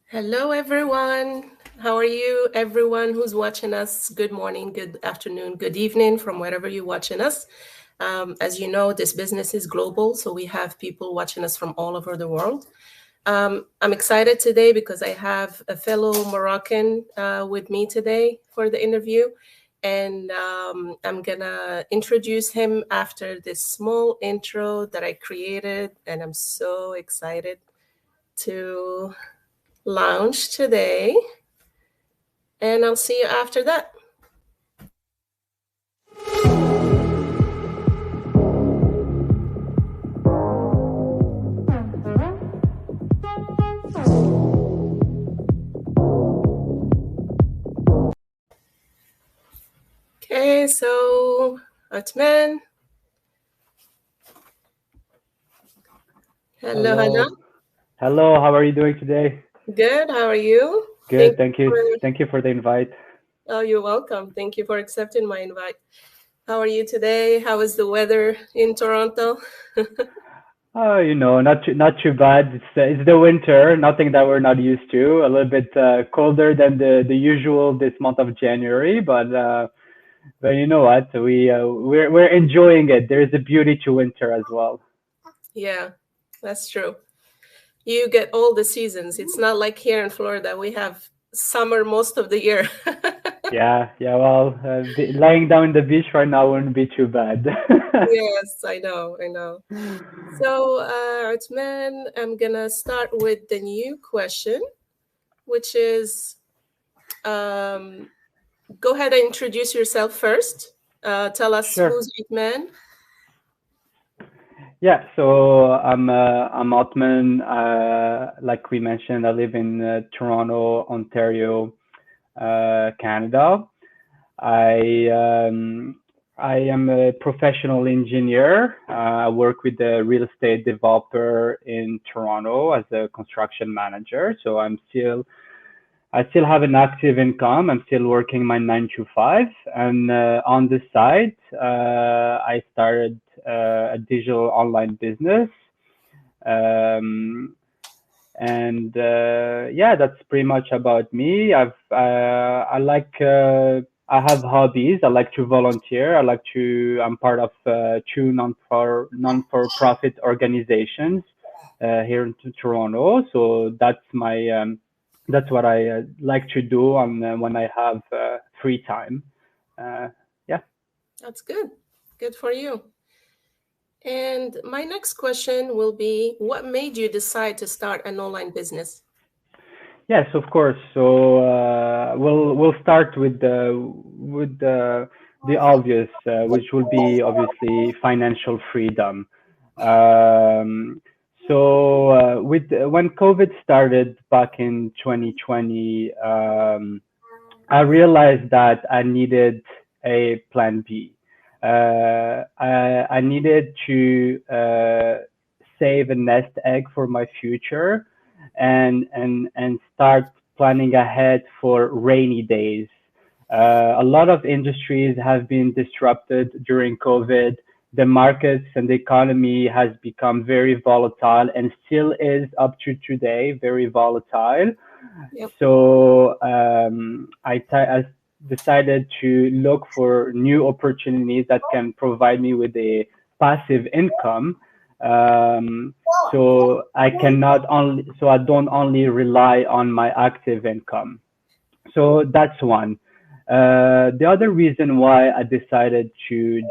Hello, everyone. How are you, everyone who's watching us? Good morning, good afternoon, good evening from wherever you're watching us. As you know, this business is global, so we have people watching us from all over the world. I'm excited today because I have a fellow Moroccan with me today for the interview. And I'm gonna introduce him after this small intro that I created. And I'm so excited to launch today, and I'll see you after that. Okay, so Atman, hello, hello. Hello. Hello, how are you doing today? Good. How are you? Thank Good, you thank you. for. Thank you for the invite. Oh, you're welcome. Thank you for accepting my invite. How are you today? How is the weather in Toronto? Oh, not too bad. It's the winter, nothing that we're not used to. A little bit colder than the usual this month of January, but you know what? We're enjoying it. There's a beauty to winter as well. Yeah, that's true. You get all the seasons. It's not like here in Florida, we have summer most of the year. Yeah. Well, lying down the beach right now wouldn't be too bad. Yes, I know, I know. So, Uthman, I'm gonna start with the new question, which is um, go ahead and introduce yourself first. Tell us Sure. who's Uthman. Yeah, so I'm Otman. Like we mentioned, I live in Toronto, Ontario, Canada. I um, I am a professional engineer. I work with a real estate developer in Toronto as a construction manager. So I still have an active income. I'm still working my 9 to 5, and on the side, I started a digital online business. Um, and yeah, that's pretty much about me. I have hobbies. I like to volunteer. I'm part of two non-for-profit organizations here in Toronto. So that's what I like to do on when I have free time. Uh, yeah. That's good. Good for you. And my next question will be what made you decide to start an online business? Yes, of course. So we'll start with the obvious, which will be obviously financial freedom. Um, with when COVID started back in 2020, I realized that I needed a plan B. I needed to save a nest egg for my future and start planning ahead for rainy days. A lot of industries have been disrupted during COVID. The markets and the economy has become very volatile and still is up to today very volatile. Yep. So I decided to look for new opportunities that can provide me with a passive income. Um, so I don't only rely on my active income. So that's one. The other reason why I decided to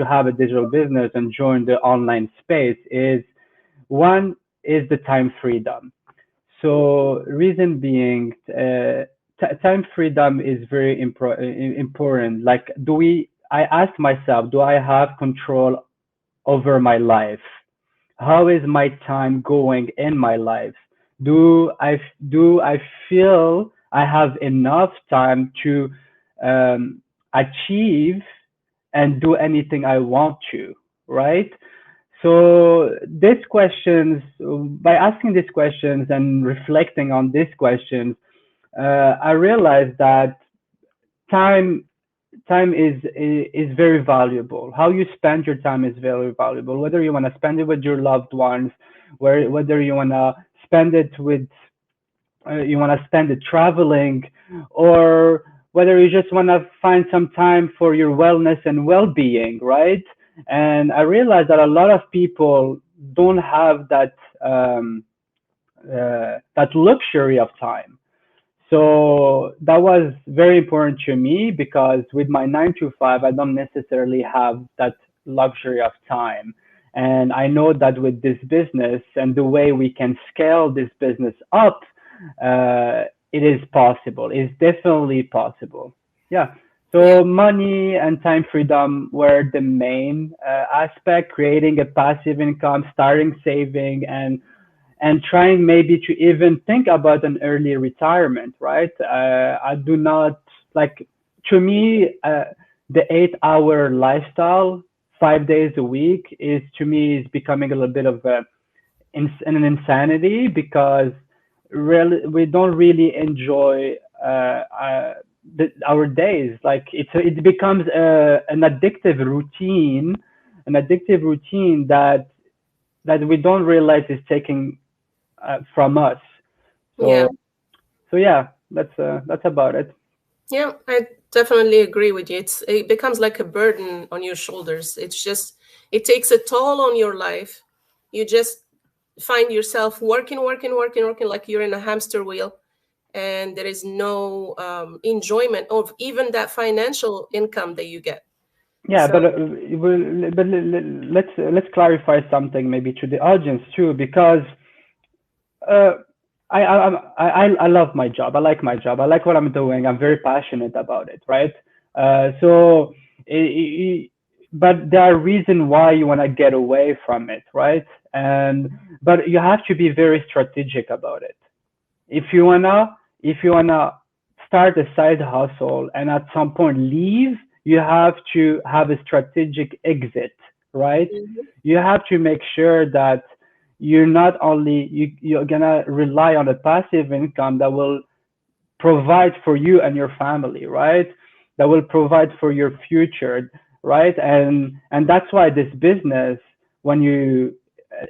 have a digital business and join the online space is one is the time freedom. So reason being, time freedom is very important. Like, I ask myself, do I have control over my life? How is my time going in my life? Do I feel I have enough time to um, achieve and do anything I want to, right? So by asking these questions and reflecting on these questions, I realized that time time is very valuable. How you spend your time is very valuable. Whether you want to spend it with your loved ones, whether you want to spend it with you want to spend it traveling, or whether you just want to find some time for your wellness and well-being, right? And I realized that a lot of people don't have that luxury of time. So that was very important to me because with my 9 to 5, I don't necessarily have that luxury of time. And I know that with this business and the way we can scale this business up, it is possible. It's definitely possible. Yeah. Yeah. So money and time freedom were the main aspect, creating a passive income, starting saving, and trying maybe to even think about an early retirement, right? I do not like, to me, the 8 hour lifestyle, 5 days a week is to me is becoming a little bit of an insanity because really we don't really enjoy our days. Like it becomes an addictive routine that we don't realize is taking from us. Yeah. So so yeah, that's about it. Yeah, I definitely agree with you. It becomes like a burden on your shoulders. It's just it takes a toll on your life. You just find yourself working, working, working, working like you're in a hamster wheel, and there is no enjoyment of even that financial income that you get. Yeah, So, let's clarify something maybe to the audience too, because uh, I love my job. I like my job. I like what I'm doing. I'm very passionate about it, right? So, but there are reasons why you want to get away from it, right? And but you have to be very strategic about it. if you wanna if you wanna start a side hustle and at some point leave, you have to have a strategic exit, right? mhm, You have to make sure that you're gonna rely on a passive income that will provide for you and your family, right? That will provide for your future, right? And that's why this business, when you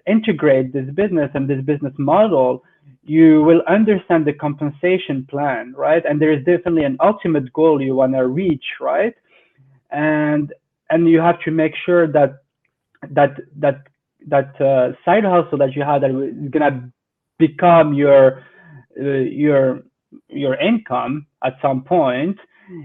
integrate this business and this business model, you will understand the compensation plan, right? And there is definitely an ultimate goal you want to reach, right? And and you have to make sure that that side hustle that you have that is gonna become your income at some point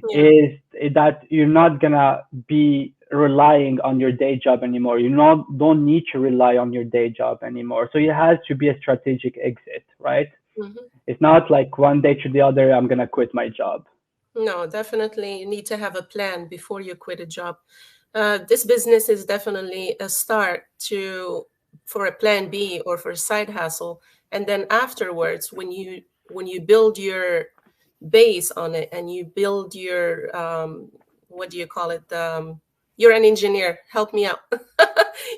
yeah. is that you're not gonna be relying on your day job anymore. You not don't need to rely on your day job anymore. So it has to be a strategic exit, right? Mhm. It's not like one day to the other I'm gonna quit my job. No, definitely you need to have a plan before you quit a job. This business is definitely a start to for a plan B or for a side hustle, and then afterwards, when you build your base on it and you build your what do you call it? You're an engineer. Help me out.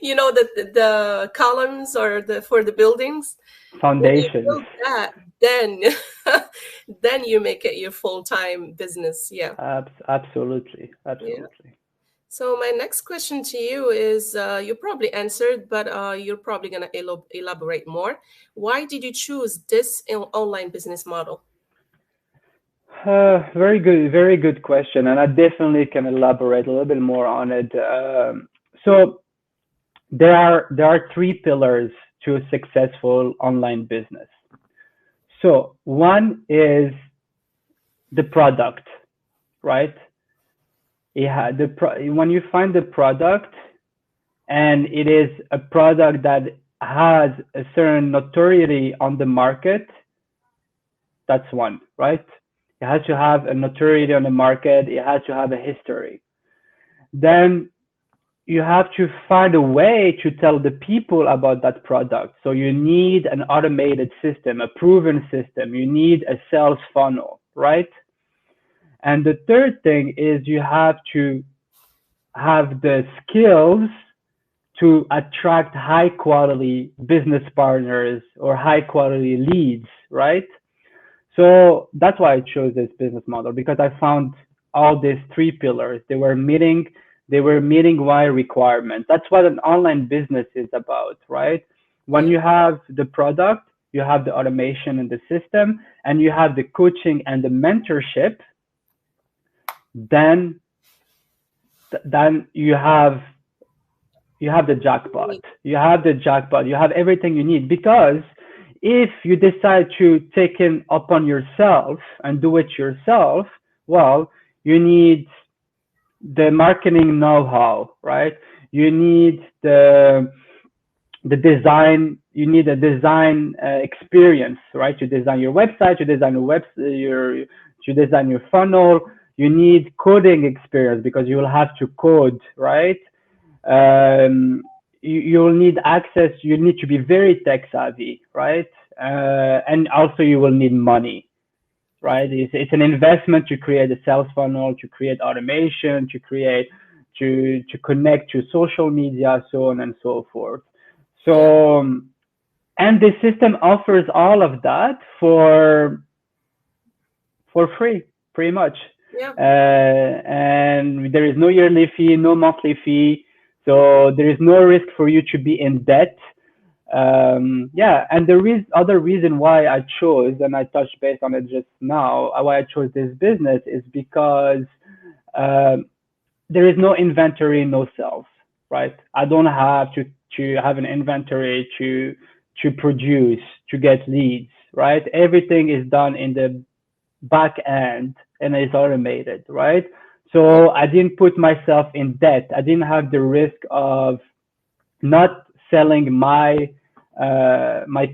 You know the columns or the for the buildings. When you Foundations. build that, then then you make it your full-time business. Yeah. Absolutely, Yeah. absolutely. So my next question to you is you probably answered, but you're probably going to elaborate more. Why did you choose this online business model? Very good question, and I definitely can elaborate a little bit more on it. So there are three pillars to a successful online business. So one is the product, right? When you find the product and it is a product that has a certain notoriety on the market, that's one, right? It has to have a notoriety on the market. It has to have a history. Then you have to find a way to tell the people about that product. So you need an automated system, a proven system. You need a sales funnel, right? And the third thing is you have to have the skills to attract high quality business partners or high quality leads, right? So that's why I chose this business model because I found all these three pillars. They were meeting my requirements. That's what an online business is about, right? When Yeah. you have the product, you have the automation in the system, and you have the coaching and the mentorship, then then you have the jackpot. You have the jackpot. You have everything you need, because if you decide to take it upon yourself and do it yourself, well, you need the marketing know-how, right? You need the design. You need a design experience, right? To design your website, to design to design your funnel. You need coding experience because you will have to code, right? You'll need access. You need to be very tech savvy, right? And also you will need money, right? It's an investment to create a sales funnel, to create automation, to connect to social media, so on and so forth. Yeah. So, and the system offers all of that for free, pretty much. Yeah. And there is no yearly fee, no monthly fee. So there is no risk for you to be in debt. Yeah, and the other reason why I chose, and I touched base on it just now, why I chose this business is because um, there is no inventory, no sales, right? I don't have to have an inventory to produce, to get leads, right? Everything is done in the back end and it's automated, right? Yeah. So I didn't put myself in debt. I didn't have the risk of not selling my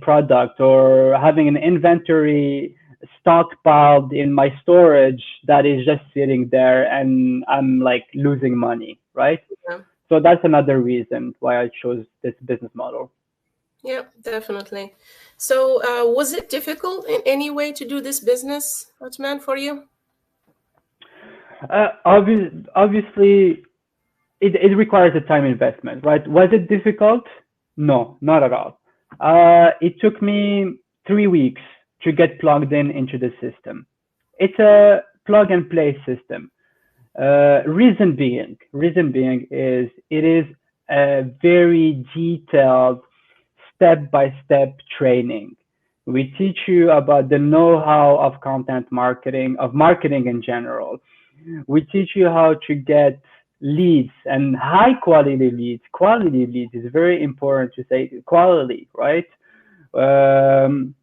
product or having an inventory stockpiled in my storage that is just sitting there and I'm like losing money, right? Yeah. So that's another reason why I chose this business model. Yeah, definitely. So, was it difficult in any way to do this business, Otman, for you? Obviously, it requires a time investment, right? Was it difficult? No, not at all. It took me 3 weeks to get plugged in into the system. It's a plug and play system. Reason being is it is a very detailed step-by-step training. We teach you about the know-how of content marketing, of marketing in general. We teach you how to get leads and high quality leads. Quality leads is very important to say quality, right? Um,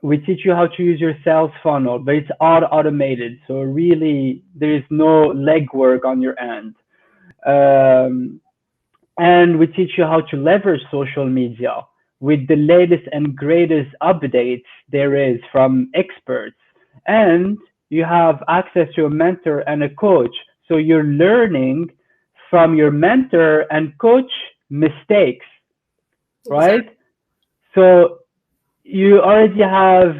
we teach you how to use your sales funnel, but it's all automated. So really, there is no legwork on your end. Um, and we teach you how to leverage social media with the latest and greatest updates there is from experts. And you have access to a mentor and a coach. So you're learning from your mentor and coach mistakes, Exactly. right? So you already have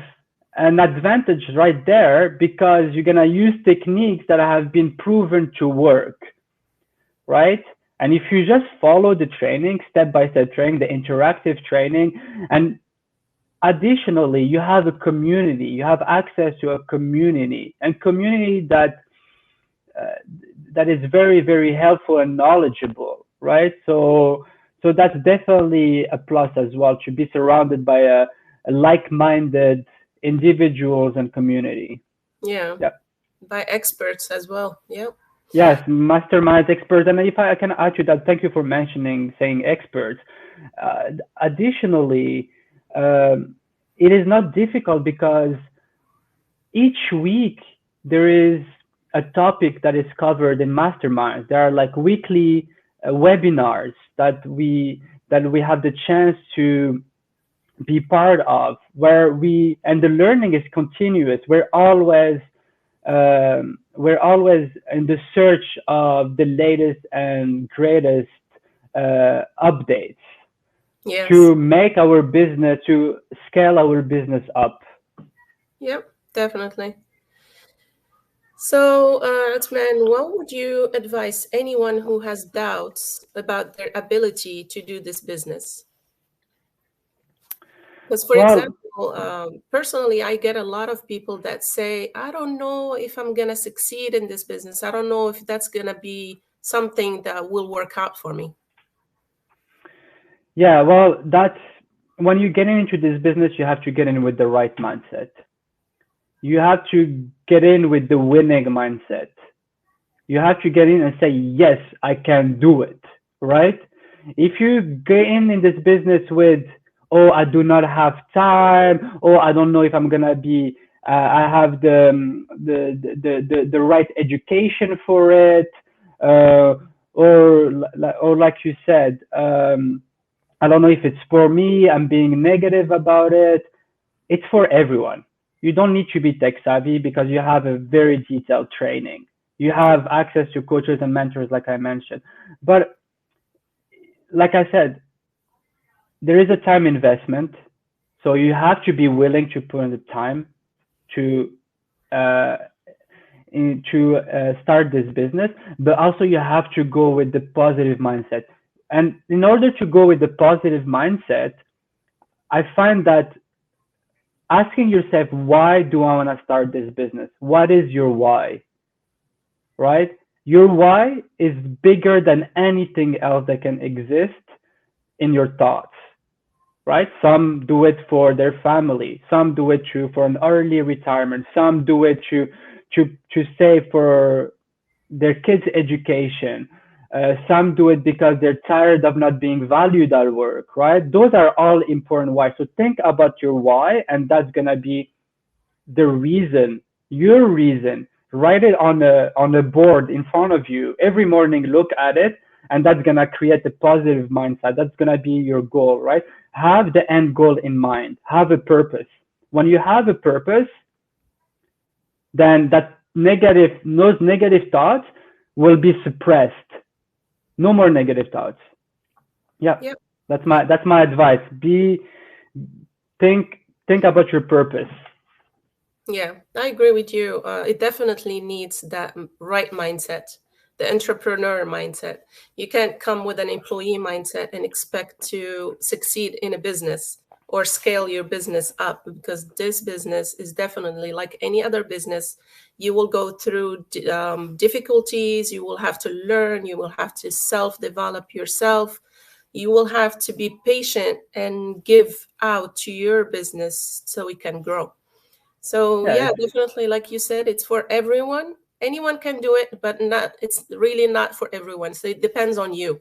an advantage right there because you're going to use techniques that have been proven to work, right? And if you just follow the training, step by step training, the interactive training, and additionally, you have a community, you have access to a community, and community uh, that is very, very helpful and knowledgeable, right? So that's definitely a plus as well to be surrounded by a like-minded individuals and community. Yeah, Yeah. by experts as well. Yeah. Yes, mastermind experts. And if I can add to that, thank you for mentioning saying experts. Additionally, um, it is not difficult because each week there is a topic that is covered in masterminds. There are like weekly webinars that we have the chance to be part of, where we and the learning is continuous. We're always in the search of the latest and greatest updates Yes. to make our business, to scale our business up. Yep, definitely. So, Atman, what would you advise anyone who has doubts about their ability to do this business? Because, for Well, example, personally, I get a lot of people that say, I don't know if I'm going to succeed in this business. I don't know if that's going to be something that will work out for me. yeah, well, when you get into this business, you have to get in with the right mindset. You have to get in with the winning mindset. You have to get in and say, yes, I can do it, right? If you get in this business with, oh, I do not have time, oh, I don't know if I'm gonna be, I have the right education for it, uh, or like you said, I don't know if it's for me, I'm being negative about it. It's for everyone. You don't need to be tech savvy because you have a very detailed training. You have access to coaches and mentors, like I mentioned. But like I said, there is a time investment. So you have to be willing to put in the time to uh, start this business, but also you have to go with the positive mindset. And in order to go with the positive mindset, I find that asking yourself, why do I want to start this business? What is your why? Right? Your why is bigger than anything else that can exist in your thoughts, right? Some do it for their family, some do it for an early retirement, some do it to save for their kids' education. Some do it because they're tired of not being valued at work, right? Those are all important why. So think about your why, and that's gonna be the reason, your reason. Write it on a board in front of you every morning. Look at it, and that's gonna create a positive mindset. That's gonna be your goal, right? Have the end goal in mind. Have a purpose. When you have a purpose, then those negative thoughts will be suppressed. No more negative thoughts. Yeah, Yep. that's my advice. Think about your purpose. Yeah, I agree with you. It definitely needs that right mindset, the entrepreneur mindset. You can't come with an employee mindset and expect to succeed in a business or scale your business up, because this business is definitely like any other business. You will go through difficulties, you will have to learn, you will have to self develop yourself. You will have to be patient and give out to your business so it can grow. So Yeah, yeah, definitely, like you said, it's for everyone. Anyone can do it, but not. It's really not for everyone. So it depends on you.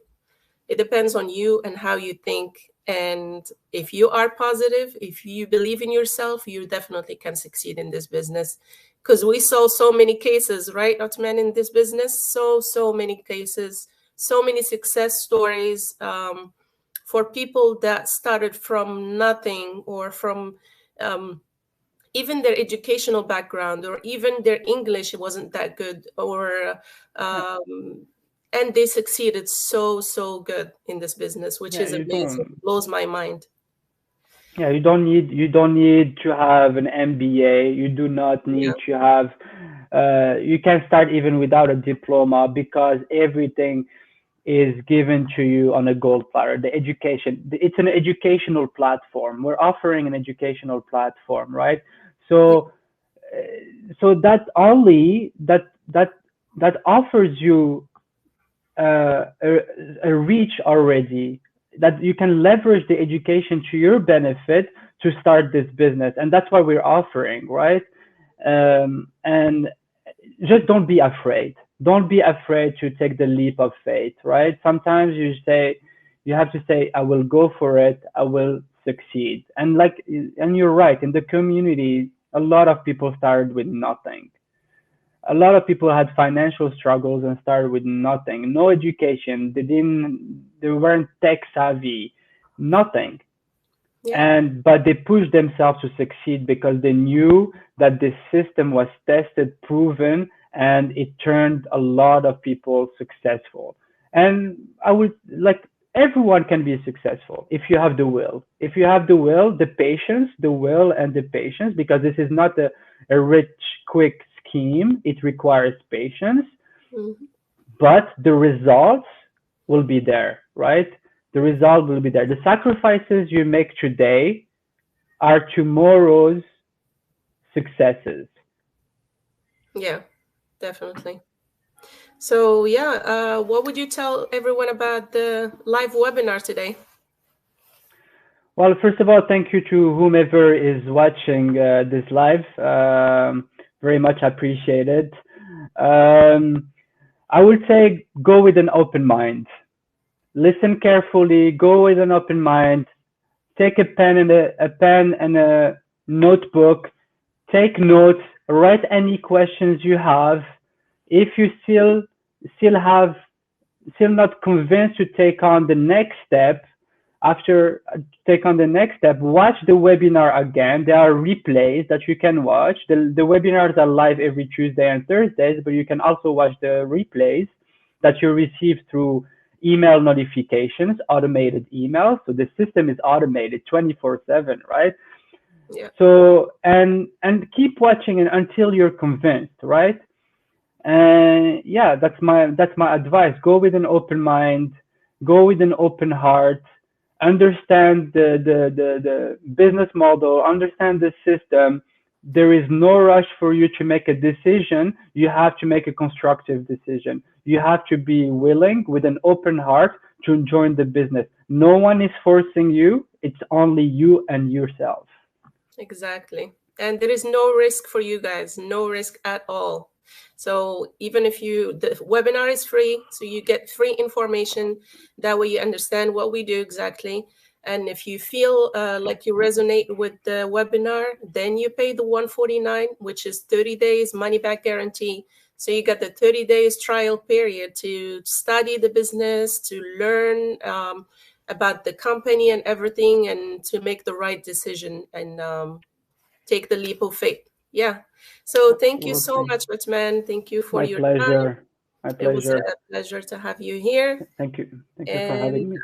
It depends on you and how you think. And if you are positive, if you believe in yourself, you definitely can succeed in this business. Because we saw so many cases, right, Otman, in this business. So many cases, so many success stories for people that started from nothing, or from um, even their educational background, or even their English wasn't that good, or yeah, and they succeeded so good in this business, which yeah. is amazing. Blows my mind. You don't need to have an MBA. You do not Yeah, need to have. You can start even without a diploma because everything is given to you on a gold platter. The education, it's an educational platform. We're offering an educational platform, right? yeah, So, that offers you a, a reach already, that you can leverage the education to your benefit to start this business, and that's what we're offering, right? And just don't be afraid. Don't be afraid to take the leap of faith, right? Sometimes you have to say, I will go for it, I will succeed. And you're right, in the community, a lot of people started with nothing. A lot of people had financial struggles and started with nothing, no education. They weren't tech savvy, nothing. yeah, But they pushed themselves to succeed because they knew that the system was tested, proven, and it turned a lot of people successful. And I would like, everyone can be successful if you have the will. If you have the will, the patience, the will and the patience, because this is not a rich, quick scheme. It requires patience, mhm, but the results will be there, right? The result will be there. The sacrifices you make today are tomorrow's successes. yeah, definitely. So yeah, what would you tell everyone about the live webinar today? Well, first of all, thank you to whomever is watching this live. Very much appreciated. Um, I would say go with an open mind. Listen carefully. Go with an open mind. Take a pen and a notebook. Take notes. Write any questions you have. If you still have still not convinced to take on the next step, after take on the next step, watch the webinar again. There are replays that you can watch. The webinars are live every Tuesday and Thursdays, but you can also watch the replays that you receive through email notifications, automated emails. So the system is automated 24/7, right? Yeah, So and keep watching it until you're convinced, right? And yeah, that's my advice. Go with an open mind, go with an open heart, understand the business model, understand the system. There is no rush for you to make a decision. You have to make a constructive decision. You have to be willing with an open heart to join the business. No one is forcing you. It's only you and yourself. exactly. And there is no risk for you guys, no risk at all. So even if the webinar is free, so you get free information. That way you understand what we do exactly. And if you feel like you resonate with the webinar, then you pay the 149, which is 30 days money back guarantee. So you get the 30 days trial period to study the business, to learn about the company and everything, and to make the right decision and take the leap of faith. Yeah. So thank you so Absolutely. much, Batman. Thank you for My your time. pleasure. My It was pleasure. a pleasure to have you here. Thank you. Thank you for And having me.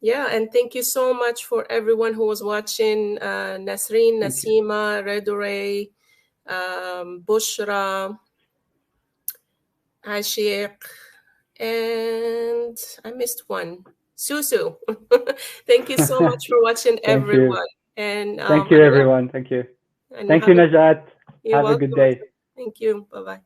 yeah, and thank you so much for everyone who was watching. Nasreen, Thank you. Nasima, Reduray, Bushra, Ashiq, and I missed one. Susu. Thank you so much for watching, Thank you. everyone. And Thank you, yeah, everyone. Thank you. and Thank you, have a Najat. you're Have a good welcome. day. Thank you. Bye bye.